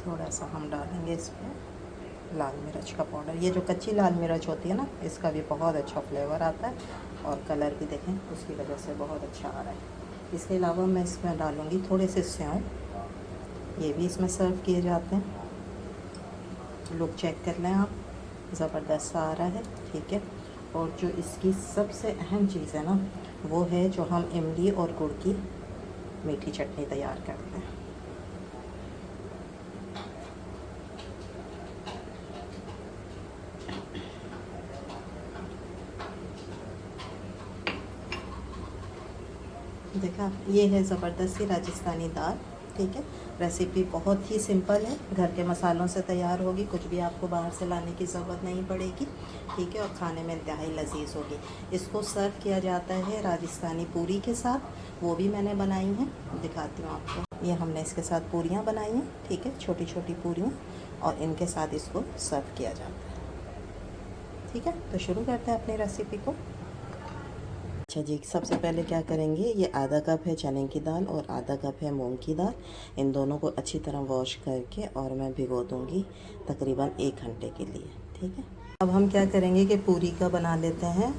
थोड़ा सा हम डालेंगे इसमें लाल मिर्च का पाउडर। ये जो कच्ची लाल मिर्च होती है ना, इसका भी बहुत अच्छा फ्लेवर आता है और कलर भी देखें उसकी वजह से बहुत अच्छा आ रहा है। इसके अलावा मैं इसमें डालूँगी थोड़े से सेव, ये भी इसमें सर्व किए जाते हैं। लुक चेक कर लें आप, ज़बरदस्त सा आ रहा है, ठीक है। और जो इसकी सबसे अहम चीज़ है ना, वो है जो हम इमली और गुड़ की मीठी चटनी तैयार करते हैं। देखा, ये है ज़बरदस्त सी राजस्थानी दाल, ठीक है। रेसिपी बहुत ही सिंपल है, घर के मसालों से तैयार होगी, कुछ भी आपको बाहर से लाने की ज़रूरत नहीं पड़ेगी, ठीक है। और खाने में इंतहाई लजीज होगी। इसको सर्व किया जाता है राजस्थानी पूरी के साथ, वो भी मैंने बनाई हैं, दिखाती हूँ आपको। ये हमने इसके साथ पूरियाँ बनाई हैं, ठीक है, छोटी छोटी पूरियाँ, और इनके साथ इसको सर्व किया जाता है, ठीक है। तो शुरू करते हैं अपनी रेसिपी को। अच्छा जी, सबसे पहले क्या करेंगे, ये आधा कप है चने की दाल और आधा कप है मूंग की दाल। इन दोनों को अच्छी तरह वॉश करके और मैं भिगो दूंगी तकरीबन 1 घंटे के लिए, ठीक है। अब हम क्या करेंगे कि पूरी का बना लेते हैं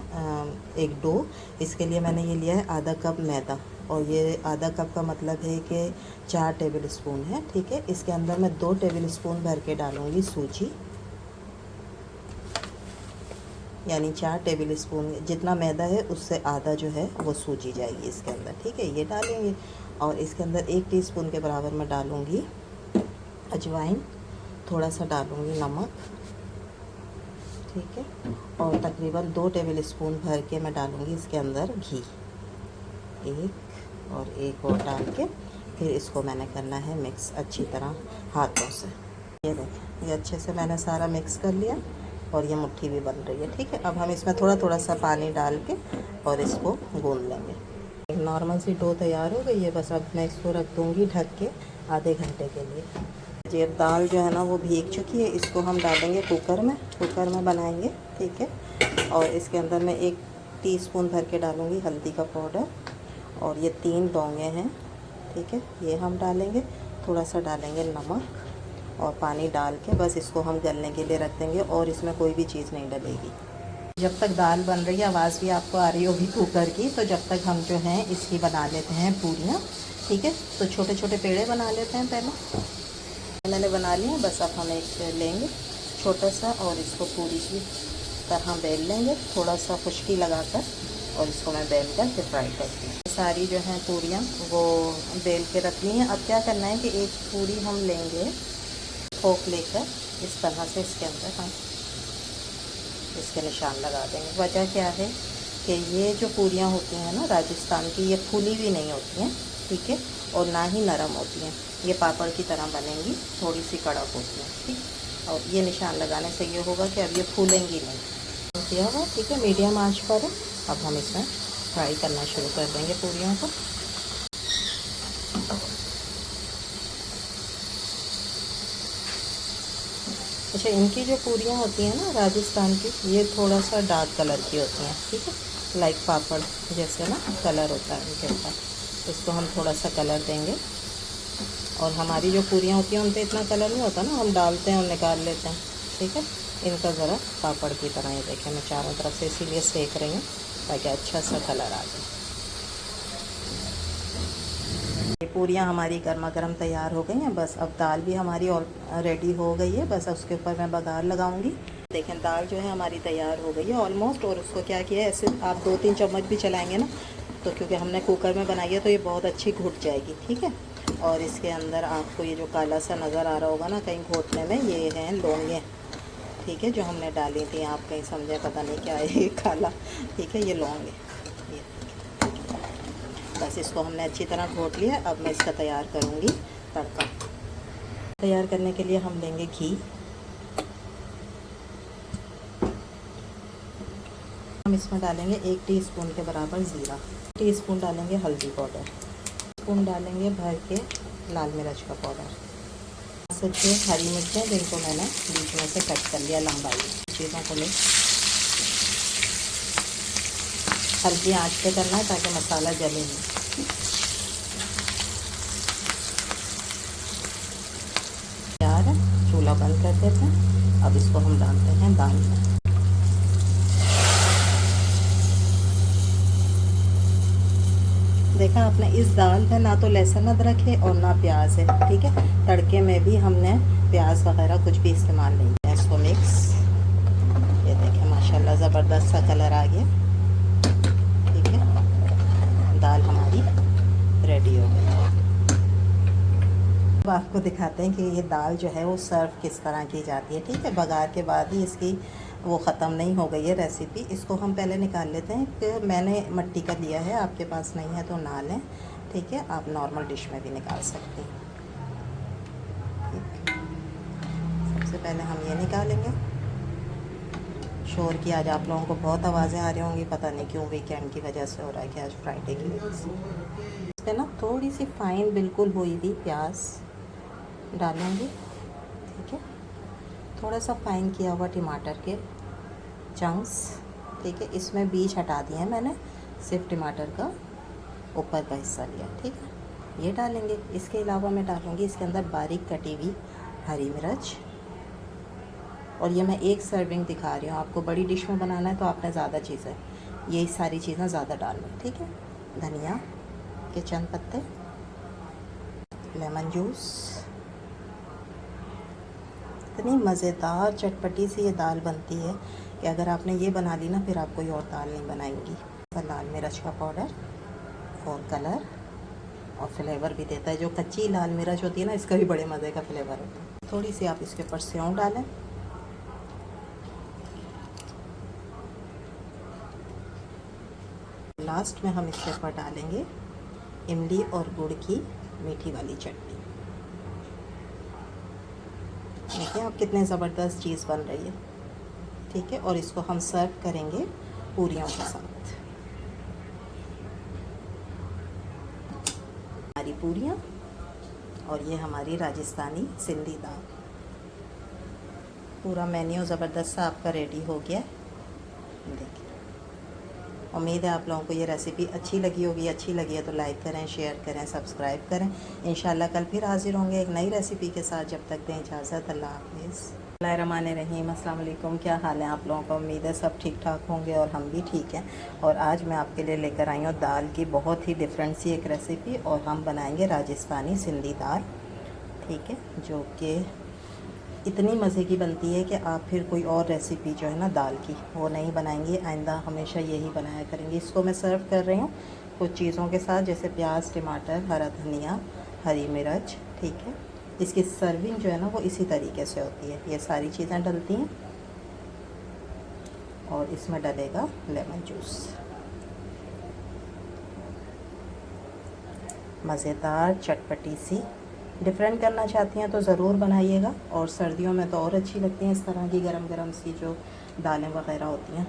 एक डो। इसके लिए मैंने ये लिया है आधा कप मैदा, और ये आधा कप का मतलब है कि 4 टेबल स्पून है, ठीक है। इसके अंदर मैं 2 टेबल स्पून भर के डालूँगी सूजी, यानी 4 टेबल स्पून जितना मैदा है उससे आधा जो है वो सूजी जाएगी इसके अंदर, ठीक है। ये डालेंगे और इसके अंदर 1 टीस्पून के बराबर मैं डालूँगी अजवाइन, थोड़ा सा डालूँगी नमक, ठीक है। और तकरीबन 2 टेबल स्पून भर के मैं डालूँगी इसके अंदर घी, एक और डाल के फिर इसको मैंने करना है मिक्स अच्छी तरह हाथों से। ये देखें, ये अच्छे से मैंने सारा मिक्स कर लिया और ये मुट्ठी भी बन रही है, ठीक है। अब हम इसमें थोड़ा थोड़ा सा पानी डाल के और इसको गूंद लेंगे। एक नॉर्मल सी डो तैयार हो गई है, बस अब मैं इसको रख दूँगी ढक के आधे घंटे के लिए। जी, अब दाल जो है ना वो भीग चुकी है, इसको हम डालेंगे कुकर में बनाएंगे, ठीक है। और इसके अंदर मैं 1 टीस्पून भर के डालूँगी हल्दी का पाउडर, और ये 3 लौंगे हैं, ठीक है, ये हम डालेंगे। थोड़ा सा डालेंगे नमक और पानी डाल के बस इसको हम गलने के लिए रख देंगे, और इसमें कोई भी चीज़ नहीं डलेगी। जब तक दाल बन रही है, आवाज़ भी आपको आ रही होगी कुकर की, तो जब तक हम जो हैं इसकी बना लेते हैं पूरियाँ, ठीक है। तो छोटे छोटे पेड़े बना लेते हैं पहले। मैंने बना लिए, बस अब हम एक लेंगे छोटा सा और इसको पूरी की तरह बेल लेंगे, थोड़ा सा खुश्की लगाकर, और इसको मैं बेल कर फिर फ्राई करती हूँ। सारी जो हैं पूरियाँ वो बेल के रखनी है। अब क्या करना है कि एक पूरी हम लेंगे, फोक लेकर इस तरह से इसके अंदर हम इसके निशान लगा देंगे। वजह क्या है कि ये जो पूरियाँ होती हैं ना राजस्थान की, ये फूली भी नहीं होती हैं, ठीक है, और ना ही नरम होती हैं। ये पापड़ की तरह बनेंगी, थोड़ी सी कड़क होती हैं, ठीक। और ये निशान लगाने से ये होगा कि अब ये फूलेंगी नहीं। किया हुआ, ठीक है, मीडियम आंच पर है। अब हम इसमें फ्राई करना शुरू कर देंगे पूरियों को। अच्छा, इनकी जो पूरियाँ होती हैं ना राजस्थान की, ये थोड़ा सा डार्क कलर की होती हैं, ठीक है, लाइक पापड़ जैसे ना कलर होता है इनके ऊपर। इसको हम थोड़ा सा कलर देंगे, और हमारी जो पूरियाँ होती हैं उन पर इतना कलर नहीं होता ना, हम डालते हैं और निकाल लेते हैं, ठीक है। इनका ज़रा पापड़ की तरह, ये देखें मैं चारों तरफ से इसीलिए सेक रही हूँ ताकि अच्छा सा कलर आ जाए। ये पूरियाँ हमारी गर्मा गर्म तैयार हो गई हैं। बस अब दाल भी हमारी रेडी हो गई है, बस उसके ऊपर मैं बघार लगाऊंगी। देखें, दाल जो है हमारी तैयार हो गई है ऑलमोस्ट। और उसको क्या किया है, ऐसे आप 2-3 चम्मच भी चलाएंगे ना, तो क्योंकि हमने कुकर में बनाई है तो ये बहुत अच्छी घुट जाएगी, ठीक है। और इसके अंदर आपको ये जो काला सा नज़र आ रहा होगा ना कहीं घोटने में, ये हैं लौंगे, ठीक है, जो हमने डाली थी। आप कहीं समझे पता नहीं क्या है ये काला, ठीक है, ये लौंगे, ये बस इसको हमने अच्छी तरह घोट लिया। अब मैं इसका तैयार करूँगी तड़का। तैयार करने के लिए हम लेंगे घी, हम इसमें डालेंगे 1 टीस्पून के बराबर ज़ीरा, टीस्पून डालेंगे हल्दी पाउडर, स्पून डालेंगे भर के लाल मिर्च का पाउडर, 6 हरी मिर्चें जिनको मैंने बीच में से कट कर लिया लंबाई। चीज़ों को ले हल्की आंच पे करना है ताकि मसाला जले नहीं। प्याज चूल्हा बंद कर देते हैं। अब इसको हम डालते हैं दाल में। देखा आपने, इस दाल में ना तो लहसुन अदरक है और ना प्याज है, ठीक है। तड़के में भी हमने प्याज वगैरह कुछ भी इस्तेमाल नहीं किया। इसको मिक्स, ये देखें माशाल्लाह ज़बरदस्त सा कलर आ गया, ठीक है। दाल हमारी रेडी हो गई है। अब आपको दिखाते हैं कि ये दाल जो है वो सर्व किस तरह की जाती है, ठीक है। बघार के बाद ही इसकी वो ख़त्म नहीं हो गई है रेसिपी। इसको हम पहले निकाल लेते हैं कि मैंने मट्टी का लिया है, आपके पास नहीं है तो ना लें, ठीक है। आप नॉर्मल डिश में भी निकाल सकते हैं, ठीक। सबसे पहले हम ये निकालेंगे। शोर की आज आप लोगों को बहुत आवाज़ें आ रही होंगी, पता नहीं क्यों, वीकेंड की वजह से हो रहा है कि आज फ्राइडे की वजह से। इस पर ना थोड़ी सी फाइन बिल्कुल हुई हुई प्याज डालेंगे, ठीक है। थोड़ा सा फाइन किया हुआ टमाटर के चंक्स, ठीक है। इसमें बीज हटा दिए हैं मैंने, सिर्फ टमाटर का ऊपर का हिस्सा लिया, ठीक है। ये डालेंगे। इसके अलावा मैं डालूँगी इसके अंदर बारीक कटी हुई हरी मिर्च, और ये मैं एक सर्विंग दिखा रही हूँ। आपको बड़ी डिश में बनाना है तो आपने ज़्यादा चीज़ें, यही सारी चीज़ें ज़्यादा डालनी, ठीक है। धनिया के चंद पत्ते, लेमन जूस। इतनी मज़ेदार चटपटी सी ये दाल बनती है कि अगर आपने ये बना ली ना, फिर आप कोई और दाल नहीं बनाएंगी। लाल मिर्च का पाउडर फॉर कलर और फ्लेवर भी देता है। जो कच्ची लाल मिर्च होती है ना, इसका भी बड़े मज़े का फ्लेवर होता है। थोड़ी सी आप इसके ऊपर सेव डालें। लास्ट में हम इसके ऊपर डालेंगे इमली और गुड़ की मीठी वाली चटनी। देखिए आप कितने ज़बरदस्त चीज़ बन रही है, ठीक है। और इसको हम सर्व करेंगे पूरियों के साथ। हमारी पूरियाँ और ये हमारी राजस्थानी सिंधी दाल। पूरा मेन्यू ज़बरदस्त सा आपका रेडी हो गया है। देखिए, उम्मीद है आप लोगों को ये रेसिपी अच्छी लगी होगी। अच्छी लगी है तो लाइक करें, शेयर करें, सब्सक्राइब करें। इंशाल्लाह कल फिर हाजिर होंगे एक नई रेसिपी के साथ। जब तक दें इजाज़त, अल्लाह हाफिज़। बिस्मिल्लाहिर्रहमानिर्रहीम, अस्सलाम वालेकुम। क्या हाल है आप लोगों का? उम्मीद है सब ठीक ठाक होंगे और हम भी ठीक हैं। और आज मैं आपके लिए लेकर आई हूँ दाल की बहुत ही डिफरेंट सी एक रेसिपी, और हम बनाएंगे राजस्थानी सिंधी दाल, ठीक है। जो कि इतनी मज़े की बनती है कि आप फिर कोई और रेसिपी जो है ना दाल की, वो नहीं बनाएंगे। आइंदा हमेशा यही बनाया करेंगे। इसको मैं सर्व कर रही हूँ कुछ चीज़ों के साथ, जैसे प्याज, टमाटर, हरा धनिया, हरी मिर्च, ठीक है। इसकी सर्विंग जो है ना वो इसी तरीके से होती है। ये सारी चीज़ें डलती हैं और इसमें डलेगा लेमन जूस। मज़ेदार चटपटी सी, डिफरेंट करना चाहती हैं तो ज़रूर बनाइएगा। और सर्दियों में तो और अच्छी लगती हैं इस तरह की गरम गरम सी जो दालें वगैरह होती हैं।